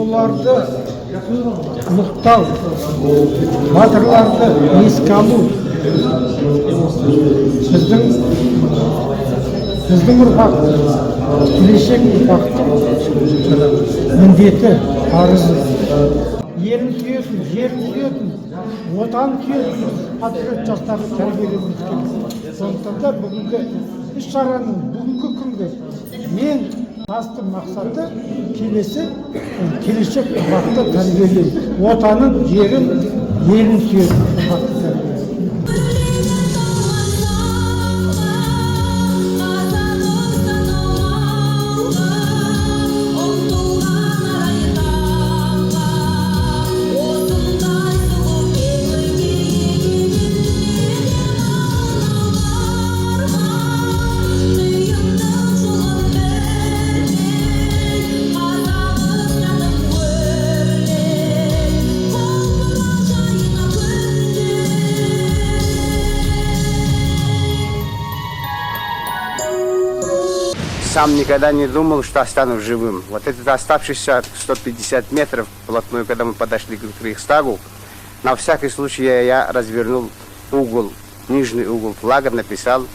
оларды ұлықтау, батырларды еске алу біздің ұрпақтың, келешек ұрпақтың міндеті, парызы. Елін сүйетін, жерін сүйетін, отанын сүйетін патриот жастарды тәрбиелеуіміз керек. Сондықтан да бүгінгі іс-шараның бүгінгі күнгі ең басты мақсаты келешек ұрпақты тәрбиелеу. Отанын, жерін, елін сүйетін ұрпақты тәрбиелеу. Сам никогда не думал, что останусь живым. Вот этот оставшийся 150 метров вплотную, когда мы подошли к Рейхстагу, на всякий случай я развернул угол, нижний угол флага, написал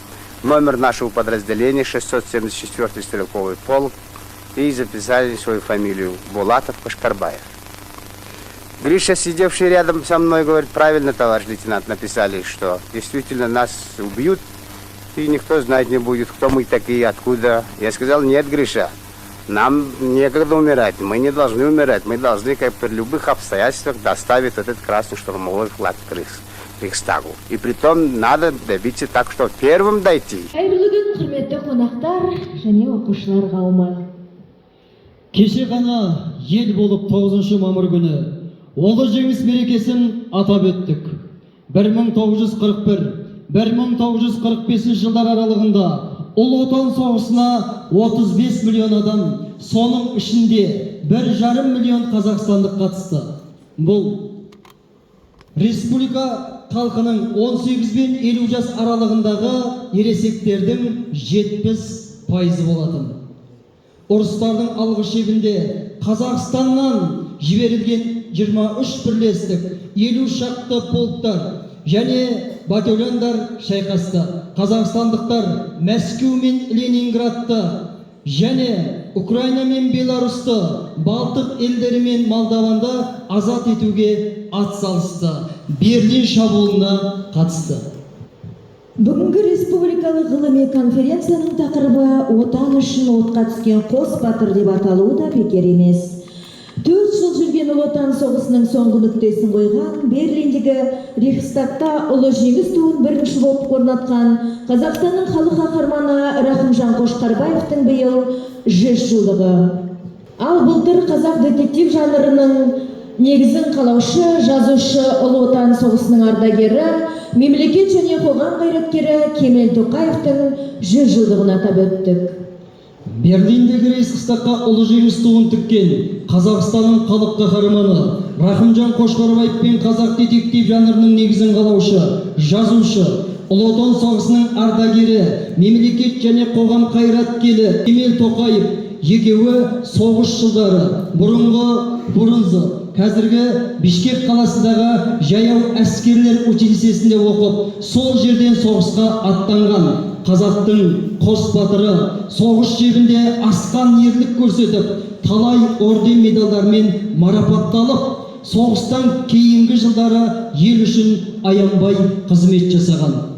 номер нашего подразделения, 674-й стрелковый полк, и записали свою фамилию Булатов Кошкарбаев. Гриша, сидевший рядом со мной, говорит: правильно, товарищ лейтенант, написали, что действительно нас убьют, и никто знать не будет, кто мы такие, откуда. Я сказал: нет, Гриша, нам некогда умирать, мы не должны умирать, мы должны, как при любых обстоятельствах, доставить этот красный штурмовой флаг к Рейхстагу. И притом надо добиться так, что первым дойти. Қайырлы күн, құрметті қонақтар және оқушылар қауымы. Кеше ғана ел болып 9 мамыр күні ұлы жеңіс мерекесін атап өттік. 1941-1945 жылдар аралығында ұлы отан соғысына 35 миллион адам, соның ішінде 1,5 миллион қазақстандық қатысты. Бұл республика халқының 18 бен 50 жас аралығындағы ересектердің 70% болатын. Ұрыстардың алғы шебінде Қазақстаннан жіберілген 23 бірлестік, 50 шақты полктар және батальондар шайқасты. Қазақстандықтар Мәскеу мен Ленинградты және Украина мен Беларусьты, Балтық елдері мен Молдованды азат етуге атсалысты. Берлин шабуылына қатысты. Бүгінгі республикалық ғылыми конференцияның тақырыбы отан үшін отқа түскен қос батыр деп аталуы да бекер емес. 4 жыл жүрген ұлы отан соғысының соңғы нүктесін қойған Берлиндегі Рейхстагта ұлы жеңіс туын бірінші болып орнатқан Қазақстанның халық қаһарманы Рахымжан Қошқарбаевтың биыл 100 жылдығы. Ал былтыр қазақ детектив жанрының негізін қалаушы, жазушы, ұлы отан соғысының ардагері, мемлекет және қоғам қайраткері Кемел Тоқаевтың 100 жылдығын атап өттік. Берлиндегі Рейхстагқа ұлы жеңіс туын тіккен Қазақстанның халық қаһарманы Рахымжан Қошқарбаев пен қазақ детектив жанрының негізін қалаушы, жазушы, ұлы отан соғысының ардагері, мемлекет және қоғам қайраткері Кемел Тоқаев екеуі соғыс жылдары бұрынғы қазіргі Бишкек қаласындағы жаяу әскерлер училищесінде оқып, сол жерден соғысқа аттанған қазақтың қос батыры, соғыс шебінде асқан ерлік көрсетіп, талай орден медалдармен марапатталып, соғыстан кейінгі жылдары ел үшін аянбай қызмет жасаған.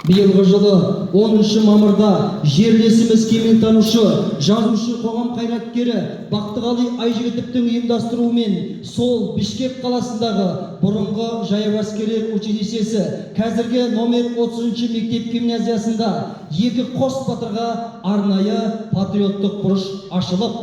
Биылғы жылы 10 мамырда жерлесіміз кемелтанушы, жазушы, қоғам қайраткері Бақтығали Айжігітовтің ұйымдастыруымен сол Бишкек қаласындағы бұрынғы жаяу әскерлер училищесі, қазіргі номер 30 мектеп гимназиясында екі қос батырға арнайы патриоттық бұрыш ашылып,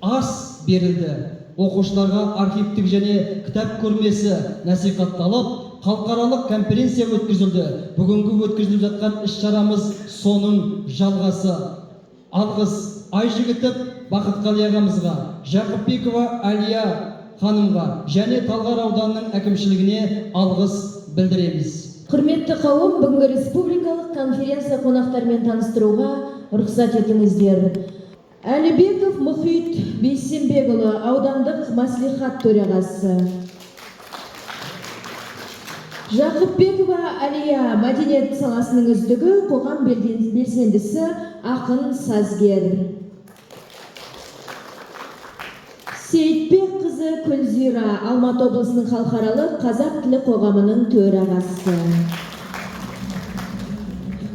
ас берілді. Оқушыларға архивтік және кітап көрмесі насихатталып, халықаралық конференция өткізілді. Бүгінгі өткізіліп жатқан іс-шарамыз соның жалғасы. Алғыс Айжігітов Бақытқали ағамызға, Жақыпбекова Әлия ханымға және Талғар ауданының әкімшілігіне алғыс білдіреміз. Құрметті қауым, бүгінгі республикалық конференция қонақтармен таныстыруға рұқсат етіңіздер. Әлібеков Мұхит Бейсенбек Дүйсенбекұлы, аудандық маслихат төрағасы. Жақыпбекова Алия, мәдениет саласының үздігі, қоғам белсендісі, ақын, сазгер. Сейітбек қызы Күлзира, Алматы облысының халықаралық қазақ тілі қоғамының төрағасы.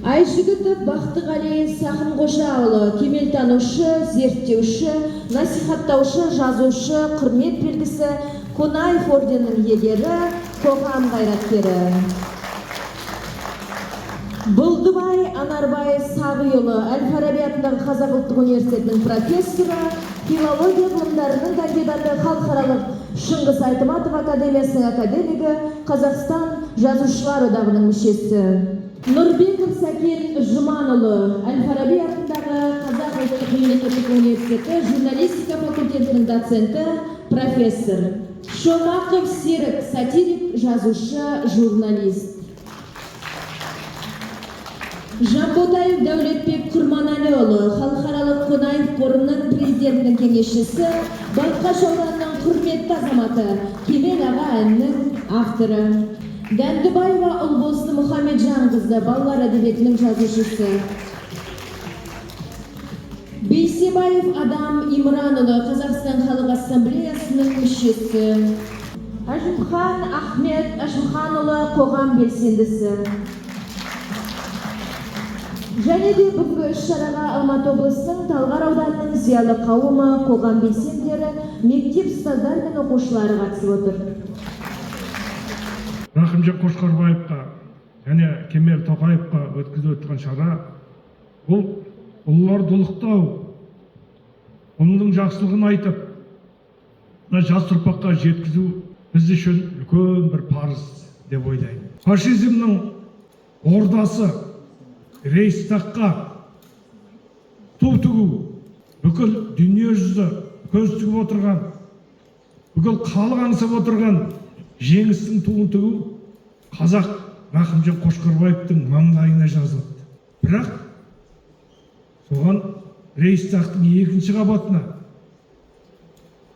Айжігітов Бақтығали Сахынғожаұлы, кемелтанушы, зерттеуші, насихаттаушы, жазушы, құрмет белгісі, Қонаев орденінің иегері, қоғам қайраткері. Бұлдыбай Анарбай Сағиұлы, Әл-Фараби атындағы Қазақ ұлттық университетінің профессоры, филология ғылымдарының кандидаты, халықаралық Шыңғыс Айтматов академиясының академигі, Қазақстан жазушылар одағының мүшесі. Нұрбеков Сәкен Жұманұлы, Әл-Фараби атындағы Қазақ ұлттық мемлекеттік университеті журналистика факультетінің доценті, профессор. Шомақов Серік, сатирик, жазушы, журналист. Жамботаев Дәулетбек Құрманәліұлы, халықаралық Қонаев қорының президентінің кеңесшісі, Балқаш ауданының құрметті азаматы, Кемел аға әннің авторы. Дәндібаева Ұлбосы Мұхамеджан қызы, балалар әдебиетінің жазушысы. Бейсебаев Адам Имранұлы, Қазақстан халық ассамблеясының мүшесі. Әжімхан Ахмет Әжімханұлы, қоғам белсендісі. Және де бүгінгі іс-шараға Алматы облысының Талғар ауданының зиялы қауымы, қоғам белсендері, мектеп ұстаздар мен оқушылары қатысып отыр. Рахымжан Қошқарбаевқа және Кемел Тоқаевқа өткізіп отырған шара бұл ұлыларды ұлықтау, оның жақсылығын айтып, жас ұрпаққа жеткізу біз үшін үлкен бір парыз деп ойлаймын. Фашизмнің ордасы Рейхстагқа ту тігу, бүкіл дүние жүзі көз тігіп отырған, бүкіл халық аңсап отырған жеңістің туын тігу қазақ Рахымжан Қошқарбаевтың маңдайына жазылды. Бірақ соған Рейхстагтың екінші қабатына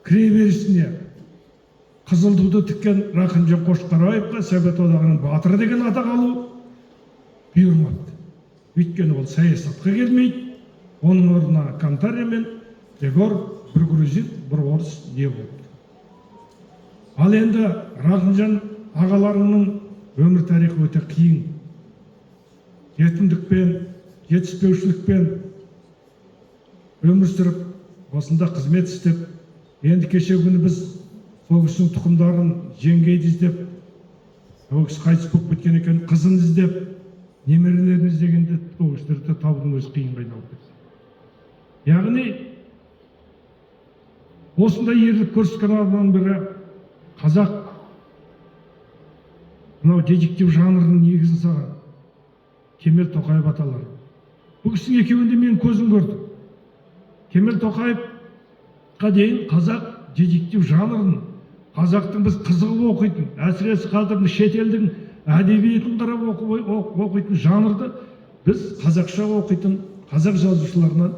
кіреберісіне қызыл туды тіккен Рахымжан Қошқарбаевқа Совет одағының батыры деген атақ алу бұйырмады. Өйткені ол саясатқа келмейді, оның орнына Кантария мен Егор, бір грузин, бір орыс не болды. Ал енді Рахымжан ағаларының өмір тарихы өте қиын. Жетімдікпен, жетіспеушілікпен өмір сүріп, осында қызмет істеп, енді кеше күні біз сол кісінің тұқымдарын жеңгейді іздеп, ол кісі қайтыс болып кеткен екен, қызын іздеп, немерелерін іздегенде ол кісілерді табудың өзі қиынға айналып кетті. Яғни осындай ерлік көрсеткен адамның бірі қазақ мынау детектив жанрының негізін салған Кемел Тоқаев аталар. Бұл кісінің екеуінде мен көзім көрдім. Кемел Тоқаевқа дейін қазақ детектив жанрын, қазақтың біз қызығып оқитын, әсіресе қазір шетелдің әдебиетін қарап оқитын жанрды біз қазақша оқитын қазақ жазушыларынан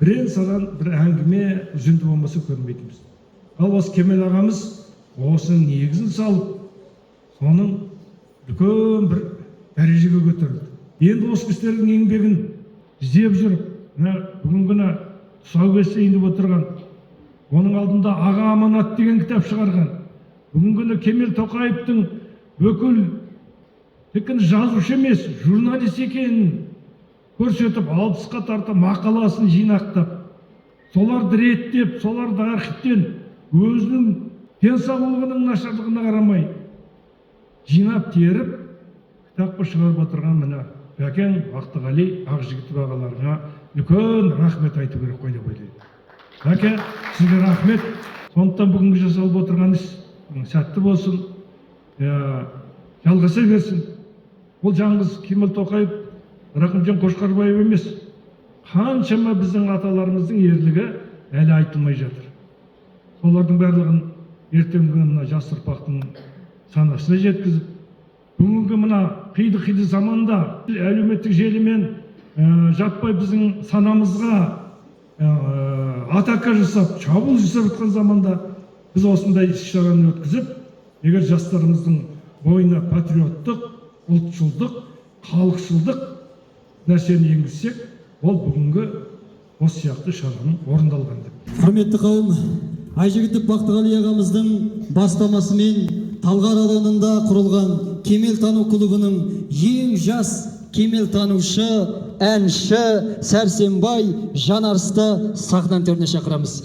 бірен-саран бір әңгіме үзінді болмаса көрмейтінбіз. Ал осы Кемел ағамыз осының негізін салып, соның үлкен бір дәрежеге көтерілді. Енді осы кісілердің еңбегін іздеп жүріп, бүгінгіні тұсаукесер деп отырған, оның алдында Аға аманат деген кітап шығарған, бүгінгіні Кемел Тоқаевтың бүкіл тек жазушы емес, журналист екенін көрсетіп, 60-қа тарта мақаласын жинақтап, соларды реттеп, соларды архивтен өзінің денсаулығының нашарлығына қарамай жинап теріп, кітапқа шығарып отырған мына Бәкен, Бақтығали, Ақжігітов ағаларына үлкен рахмет айту керек қой деп ойлаймын. Бәке, сізге рахмет. Сондықтан бүгінгі жасалып отырған іс сәтті болсын, жалғаса берсін. Бұл жаңғыз Кемел Тоқаев, Рахымжан Қошқарбаев емес, қаншама біздің аталарымыздың ерлігі әлі айтылмай жатыр. Солардың барлығын ертеңгі мына жас ұрпақтың санасына жеткізіп, бүгінгі мына қиды заманда әлеуметтік желімен жаппай біздің санамызға атака жасап, шабуыл жасап жатқан заманда біз осындай іс-шараны өткізіп, егер жастарымыздың бойына патриоттық, ұлтшылдық, халықшылдық нәрсені енгізсек, ол бүгінгі осы сияқты шараның орындалған деп. Құрметті қауым, Айжігітов Бақтығали ағамыздың бастамасымен Талғар ауданында құрылған кемел тану клубының ең жас кемел танушы, әнші Сәрсенбай Жанарысты сахна төріне шақырамыз.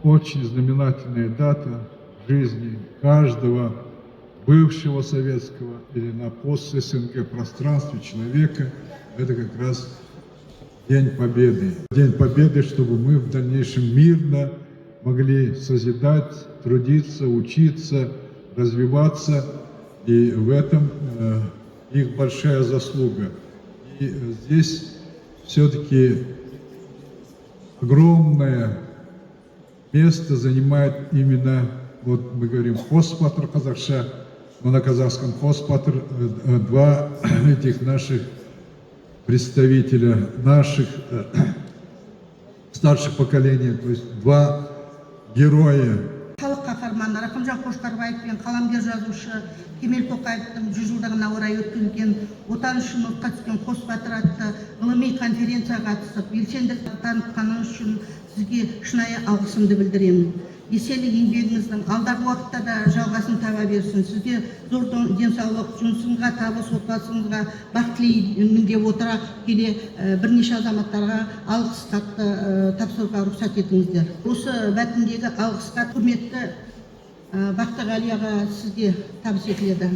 Очень знаменательная дата в жизни каждого бывшего советского или на пост-СНГ пространстве человека. Это как раз День Победы. День Победы, чтобы мы в дальнейшем мирно могли созидать, трудиться, учиться, развиваться. И в этом их большая заслуга. И здесь все-таки огромное место занимает именно, вот мы говорим, Хоспатр Казахша, но на казахском Хоспатр два этих наших представителя, наших старших поколений, то есть два героя. Халық қаһарманы Рақымжан Қошқарбаев пен қаламгер жазушы Кемел Тоқаевтың 100 жылдығына орай өткізілген отан үшін отқа түскен қос батыр атты ғылыми конференцияға қатысып, белсенділік танытқаны үшін сізге шынайы алғысымды білдіремін. Еселі еңбегіңіздің алдағы уақытта да жалғасын таба берсін. Сізге зор денсаулық, жұмысыңызға, табыс, отбасыңызға бақыт тілеймін деп отыра келе бірнеше азаматтарға алғыс хатты тапсыруға рұқсат етіңіздер. Осы бәтіндегі алғыс хат құрметті Бақтығали аға сізге табыс етіледі.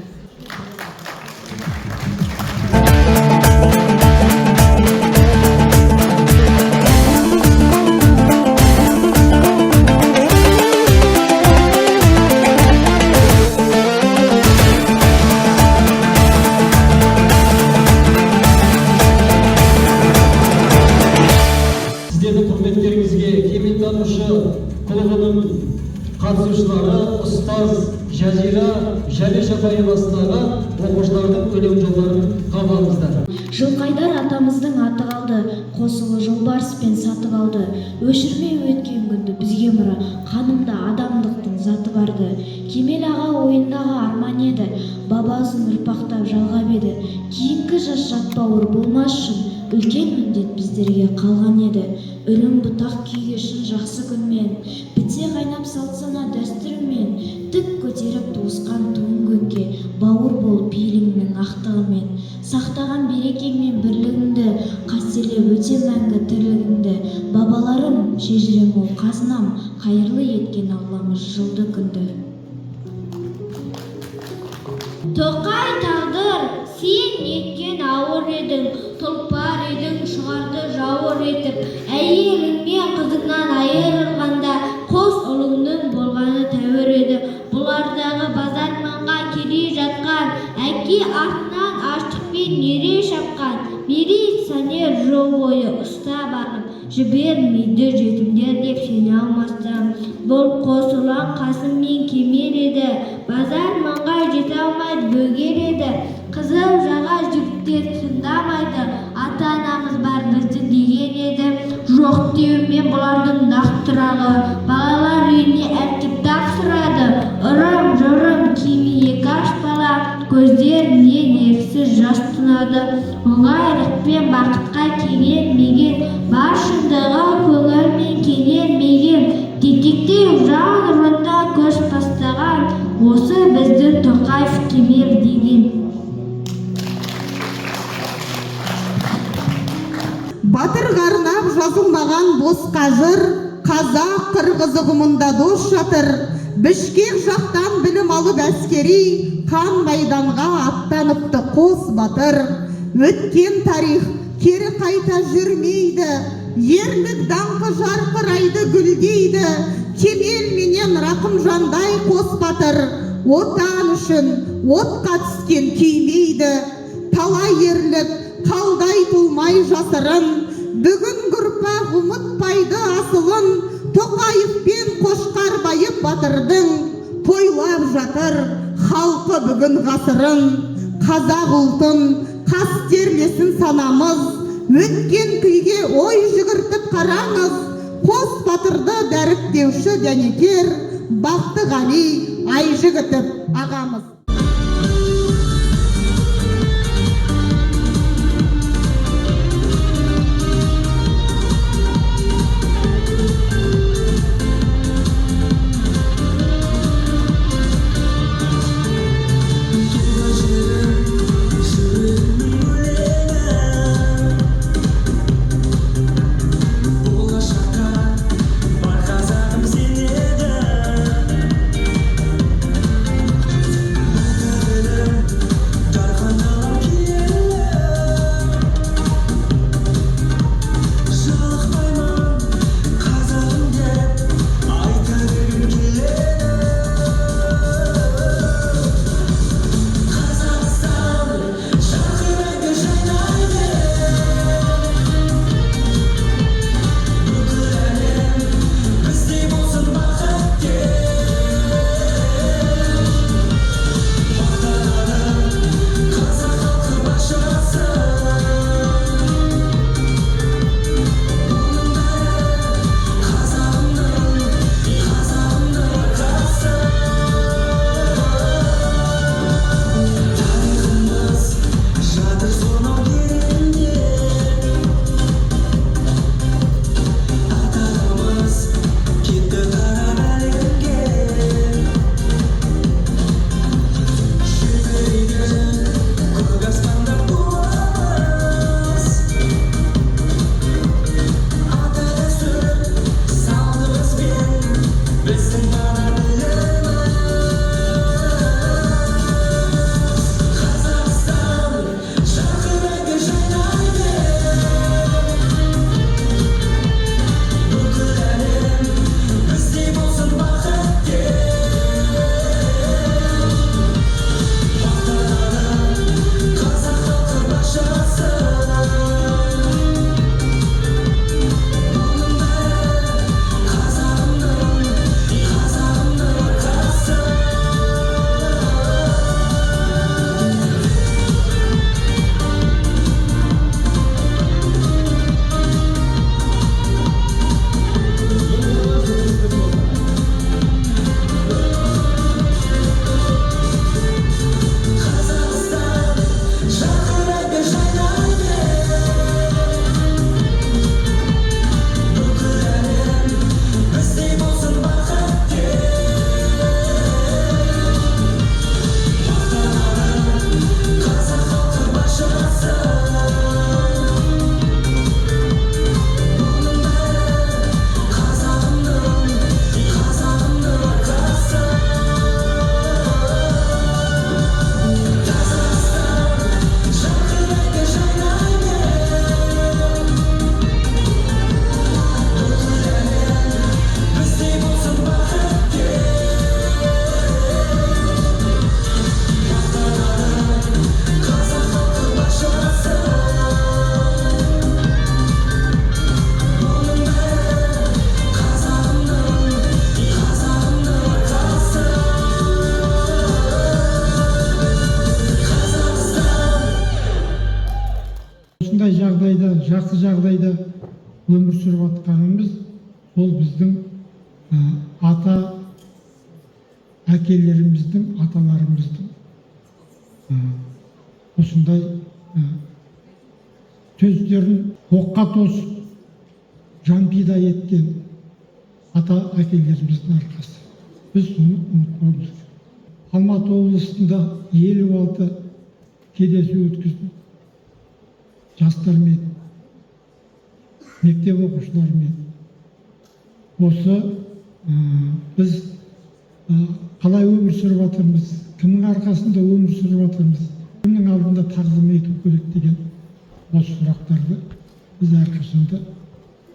қатысушылары ұстаз Жазира Жәлешапаевасындағы оқушылардың өлең жолдарын қабылдаңыздар. Жылқайдар атамыздың аты қалды, қосылы жолбарыспен сатып алды. Өшірмей өткен күнді бізге мұра, қанымда адамдықтың заты барды. Кемел аға ойындағы арман еді, бабасын ұрпақтап жалғап еді. Кейінгі жас жатпауыр болмас үшін үлкен міндет біздерге қалған еді. Үрім бұтақ күйгешін жақсы күнмен, бітсе қайнап салтсана дәстүрмен, тік көтеріп туысқан туын көкке, бауыр бол пейіліңнің ақтығымен. Сақтаған берекең мен бірлігіңді, қастерлеп өте мәңгі тірлігіңді, бабалар қайырлы еткен Алламыз жылды күнді. Тоқай тағдыр, сен неткен ауыр едің, тұлпар едің, шығарды жауыр етіп, әйелің мен қызыңнан айырылғанда қос ұлыңның болғаны тәуір еді. Бұлардағы базар маңға келе жатқан, әке артынан аштықпен нере шапқан, милиционер жол бойы ұстап ағып, жібермейді жетімдер деп сене алмастан. Бұл қосылған Қасым мен Кемел еді, базар маңға жете алмай бөгер еді. Қызыл жаға жігіттер тыңдамайды, ата-анамыз бар бізді деген еді. Жоқ деумен бұлардың нақтырағы, балалар үйіне әркеп тапсырады. Ырым-жырым киімі екі аш бала, көздерінен еріксіз жас тұнады. Оңайлықпен бақытқа келмеген, бар шындығы көңілмен келмеген, детектив жанрында көш бастаған, осы біздің Тоқаев Кемел деген. Батыр қарнап жазылмаған босқа жыр, қазақ қырғыз ұғымында дос жатыр. Бішкек жақтан білім алып әскери, қан майданға аттаныпты қос батыр. Өткен тарих кері қайта жүрмейді, ерлік даңқы жарқырайды гүлдейді. Кемел менен Рақымжандай қос батыр, отан үшін отқа түскен күймейді. Талай ерлік қалдай тулмай жасырын, бүгін ұрпақ ұмытпайды асылын. Тоқаев пен Қошқар байып батырдың тойлап жатыр халқы бүгін ғасырын. Қазақ ұлтын қастерлесін санамыз, өткен күйге ой жүгіртіп қараңыз. Қос батырды дәріптеуші дәнекер Бақтығали Айжігітов ағамыз. өмір сүріп жатқанымыз ол біздің ата әкелеріміздің, аталарымыздың осындай төздерін оққа тосып жан пида еткен ата әкелеріміздің арқасы. Біз соны ұмытпауымыз керек. Алматы облысында 56 кездесу өткіздім. Жастармен, мектеп оқушыларымен. Осы біз қалай өмір сүріп жатырмыз, кімнің арқасында өмір сүріп жатырмыз, кімнің алдында тағзым ету керек деген осы сұрақтарды біз әрқашанда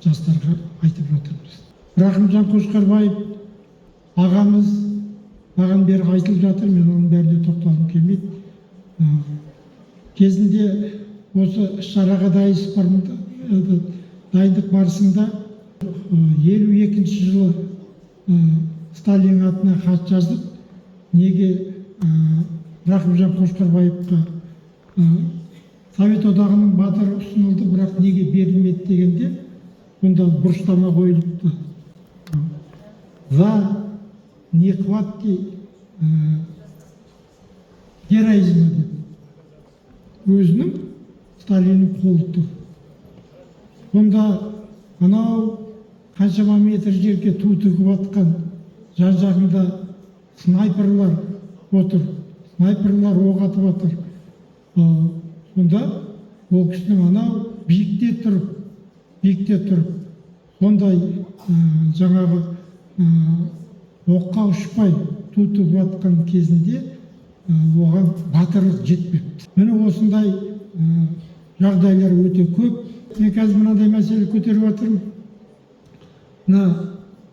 жастарға айтып жатырмыз. Рахымжан Қошқарбаев ағамыз маған бері айтылып жатыр, мен оның бәріне тоқталғым келмейді. Кезінде осы шараға дайындық барысында 52 жылы Сталин атына хат жаздық. Неге Рахымжан Қошқарбаевқа Совет одағының батыры ұсынылды, бірақ неге берілмеді дегенде, онда бұрыштама қойылыпты. За нехватки героизма деп. Өзінің Сталиннің қолы тұр. Онда анау қаншама метр жерге ту тігіп атқан жан жағында снайперлар отыр, снайперлар оқ атып атыр. Сонда ол кісінің анау биікте тұрып, сондай жаңағы оққа ұшпай ту тігіп атқан кезінде оған батырлық жетпепті. Міне осындай жағдайлар өте көп. Мен қазір мынандай мәселе көтеріп жатырмын. Мына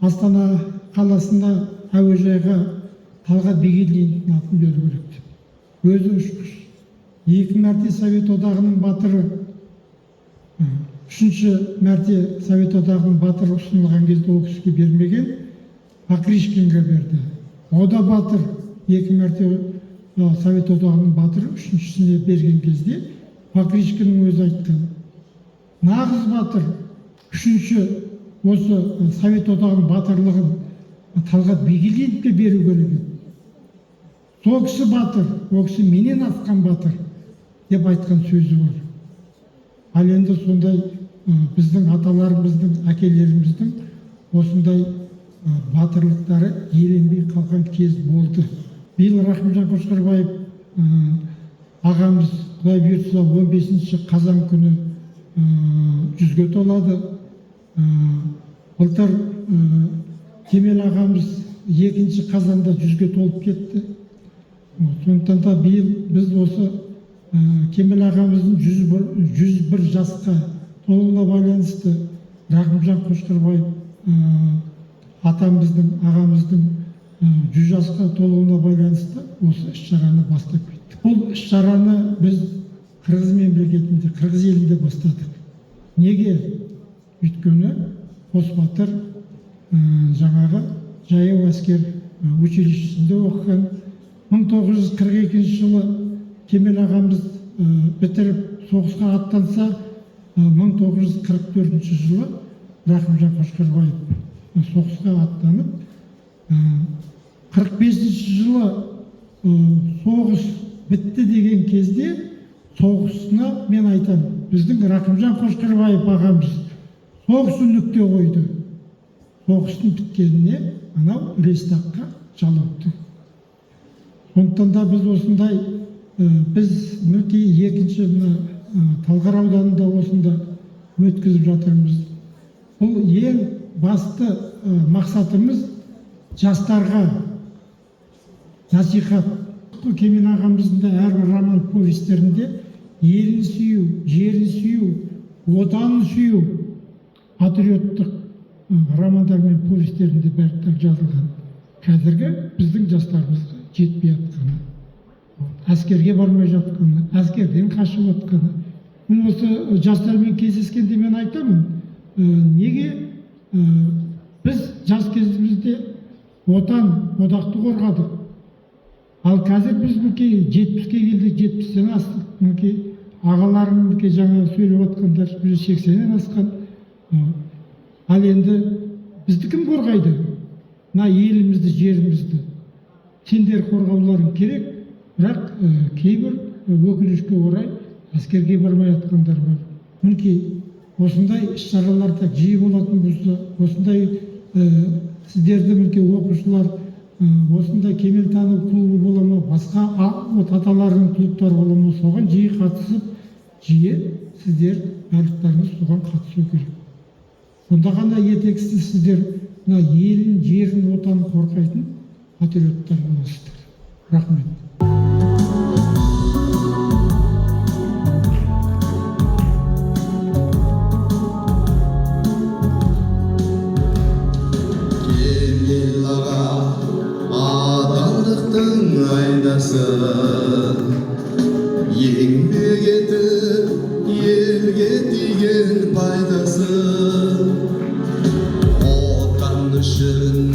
Астана қаласында әуежайға Талғат Бигелдиновтың атын беру керек деп. Өзі ұшқыш. 2 мәрте Совет одағының батыры, 3-ші мәрте Совет одағының батыры ұсынылған кезде ол кісіге бермеген, Покрышкинге берді. О да батыр, 2 мәрте Совет одағының батыры, 3-шісіне берген кезде Покрышкиннің өзі айтқан. Нағыз батыр, 3-ші осы Совет одағының батырлығын Талғат Бигелдиновке беру керек. Сол кісі батыр, ол кісі менен асқан батыр деп айтқан сөзі бар. Ал енді сондай біздің аталарымыздың, әкелеріміздің осындай батырлықтары еленбей қалған кез болды. Биыл Рахымжан Қошқарбаев ағамыз Құдай бұйыртса 15 қазан күні 100-ге толады. Былтыр Кемел ағамыз 2 қазанда 100-ге толып кетті. Сондықтан да биыл біз осы Кемел ағамыздың 101 жасқа толуына байланысты Рахымжан Қошқарбаев атамыздың, ағамыздың 100 жасқа толуына байланысты осы іс-шараны бастап кеттік. Бұл іс-шараны біз Қырғыз мемлекетінде, Қырғыз елінде бастадық. Неге? Өйткені Қос батыр жаңағы жаяу әскер училищесінде оқыған. 1942 жылы Кемел ағамыз бітіріп соғысқа аттанса, 1944 жылы Рахымжан Қошқарбаев соғысқа аттанып, 45 жылы соғыс бітті деген кезде соғысына мен айтамын, біздің Рахымжан Қошқарбаев ағамыз соғысын нүкте қойды. Соғыстың біткеніне анау Рейхстагқа жалопты. Сондықтан да біз осындай, біз мінекей 2-ші Талғар ауданында осында өткізіп жатырмыз. Бұл ең басты мақсатымыз жастарға насихат. Кемел ағамыздың да әрбір роман повестерінде елін сүю, жерін сүю, отанын сүю патриоттық романдар мен повестерінде бәрі жазылған. Қазіргі біздің жастарымызға жетпей жатқаны, әскерге бармай жатқаны, әскерден қашып жатқаны. Мен осы жастармен кездескенде мен айтамын, неге біз жас кезімізде одақты қорғадық. Ал қазір біз 70-ке келдік, 70-тен астық. Ағаларым жаңа сөйлеп жатқандар 80-нен асқан. Ал енді бізді кім қорғайды? Мына елімізді, жерімізді. Сендер қорғауларың керек, бірақ кейбір өкінішке орай әскерге бармай жатқандар бар. Мінекей осындай іс-шараларда жиі болатын болса, осындай сіздерді мінекей оқушылар осындай кемелтану клубы бола ма, басқа аталардың клубтары бола ма, соған жиі қатысып, жиі сіздер барлықтарыңыз соған қатысу керек. Сонда ғана ертеңгісін сіздер мына елін, жерін, отанын қорғайтын патриоттар боласыздар. Рахмет. Кемел аға адалдықтың айдасын, еңбек етіп елге тиген пайдасын, отан үшін